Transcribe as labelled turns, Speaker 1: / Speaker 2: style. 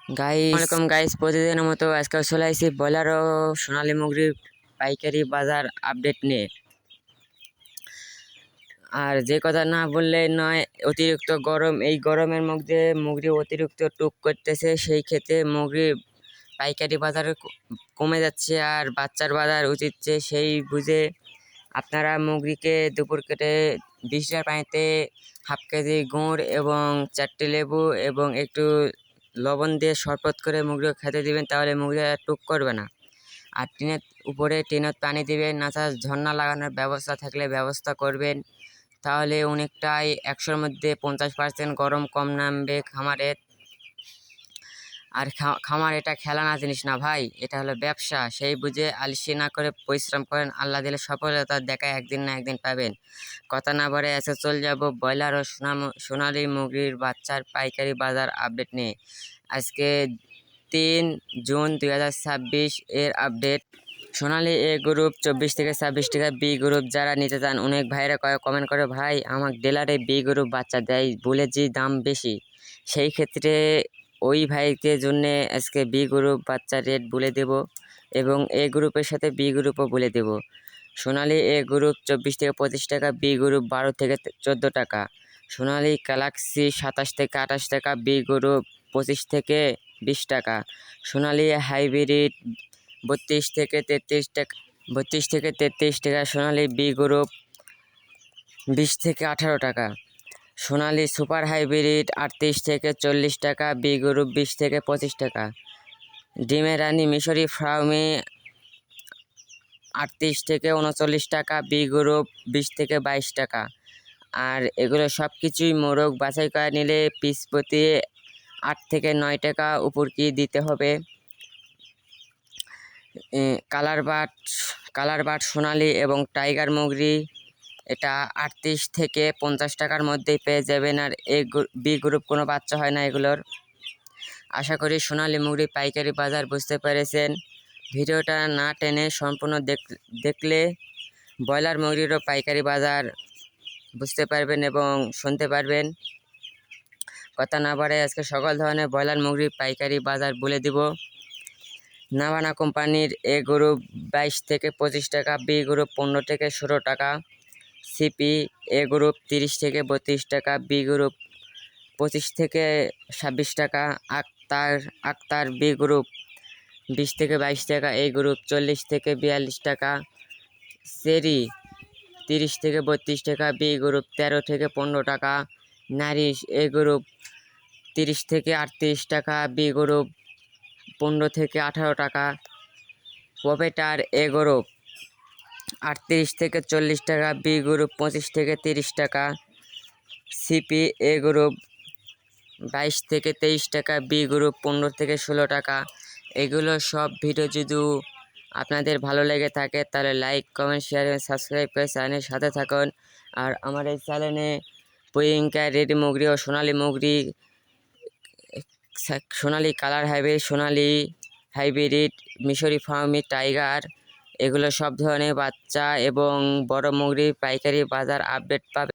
Speaker 1: আসসালামাইকুম গাইস, প্রতিদিনের মতো আজকে চলে আসছি ব্রয়লার ও সোনালী মুরগির পাইকারি বাজার আপডেট নিয়ে। আর যে কথা না বললে নয়, অতিরিক্ত গরম, এই গরমের মধ্যে মুরগি অতিরিক্ত টুক করতেছে, সেই ক্ষেত্রে মুরগি পাইকারি বাজারে কমে যাচ্ছে আর বাচ্চার বাজার উঠিচ্ছে। সেই বুঝে আপনারা মুরগিকে দুপুর কেটে 20 লিটার পানিতে হাফ কেজি গুড় এবং 4টি লেবু এবং একটু লবণ দিয়ে শরবত করে মুরগিকে খেতে দিবেন, তাহলে মুরগি আর টুক করবে না। আর টিনের উপরে টিনের পানি দিবেন, নাচা ঝর্ণা লাগানোর ব্যবস্থা থাকলে ব্যবস্থা করবেন, তাহলে অনেকটাই 100-র মধ্যে 50% গরম কম নামবে খামারের। আর খামার এটা খেলানা জিনিস না ভাই, এটা হলো ব্যবসা। সেই বুঝে আলসি না করে পরিশ্রম করেন, আল্লাহ দিলে সফলতা দেখা একদিন না একদিন পাবেন। কথা না বাড়ে এসে চলে যাব ব্রয়লার ও সোনালী মুরগির বাচ্চার পাইকারি বাজার আপডেট নিয়ে। আজকে 3 জুন 2026 এর আপডেট। সোনালী এ গ্রুপ 24 থেকে 26 টাকা, বি গ্রুপ যারা নিতে চান, অনেক ভাইরা কমেন্ট করে ভাই আমাকে ডিলারে বি গ্রুপ বাচ্চা দেয় বলে যে দাম বেশি, সেই ক্ষেত্রে ওই ভাইদের জন্য আজকে বি গ্রুপ বাচ্চার রেট বলে দেব এবং এ গ্রুপের সাথে বি গ্রুপও বলে দেব। সোনালী এ গ্রুপ 24 থেকে 25 টাকা, বি গ্রুপ 12 থেকে 14 টাকা, সোনালী গ্যালাক্সি 27 থেকে 28 টাকা, বি গ্রুপ 25 থেকে 20 টাকা, সোনালী হাইব্রিড 32 থেকে 33 টাকা, 32 থেকে 33 টাকা, সোনালী বি গ্রুপ 20 থেকে 18 টাকা, সোনালী সুপার হাইব্রিড 38 থেকে 40 টাকা, বি গ্রুপ 20 থেকে 25 টাকা, ডিমের রানী মিশরি ফার্মে 38 থেকে 39 টাকা, বি গ্রুপ 20 থেকে 22 টাকা। আর এগুলো সব কিছুই মোরগ বাছাই করে নিলে পিস প্রতি 8 থেকে 9 টাকা উপর কি দিতে হবে। কালার বাট সোনালী এবং টাইগার মুরগি এটা 38 থেকে 50 টাকার মধ্যেই পেয়ে যাবেন। আর বি গ্রুপ কোনো বাচ্চা হয় না এগুলোর। আশা করি সোনালী মুরগি পাইকারি বাজার বুঝতে পেরেছেন। ভিডিওটা না টেনে সম্পূর্ণ দেখলে ব্রয়লার মুরগিরও পাইকারি বাজার বুঝতে পারবেন এবং শুনতে পারবেন। কথা না বাড়ে আজকে সকল ধরনের ব্রয়লার মুরগির পাইকারি বাজার বলে দিব। নাভানা কোম্পানির এ গ্রুপ 22 থেকে 25 টাকা, বি গ্রুপ 15 থেকে 16 টাকা, সিপি এ গ্রুপ 30 থেকে 32 টাকা, বি গ্রুপ 25 থেকে 26 টাকা, আক্তার বি গ্রুপ 20 থেকে 22 টাকা, এ গ্রুপ 40 থেকে 42 টাকা, চেরি 30 থেকে 32 টাকা, বি গ্রুপ 13 থেকে 15 টাকা, নারিশ এ গ্রুপ 30 থেকে 38 টাকা, বি গ্রুপ 15 থেকে 18 টাকা, পপেটার এ গ্রুপ 38 থেকে 40 টাকা, বি গ্রুপ 25 থেকে 30 টাকা, সিপি এ গ্রুপ 22 থেকে 23 টাকা, বি গ্রুপ 15 থেকে 16 টাকা। এগুলো সব ভিডিও যদি আপনাদের ভালো লেগে থাকে তাহলে লাইক, কমেন্ট, শেয়ার এবং সাবস্ক্রাইব করে চ্যানেলের সাথে থাকুন। আর আমার এই চ্যানেলে প্রিয়ঙ্কা রেড মুগরি ও সোনালী মুগরি, সোনালী কালার হাইব্রিড, সোনালী হাইব্রিড, মিশরি ফার্মি, টাইগার, এগুলো সব ধরনের বাচ্চা এবং বড় মুগরির পাইকারি বাজার আপডেট পাবে।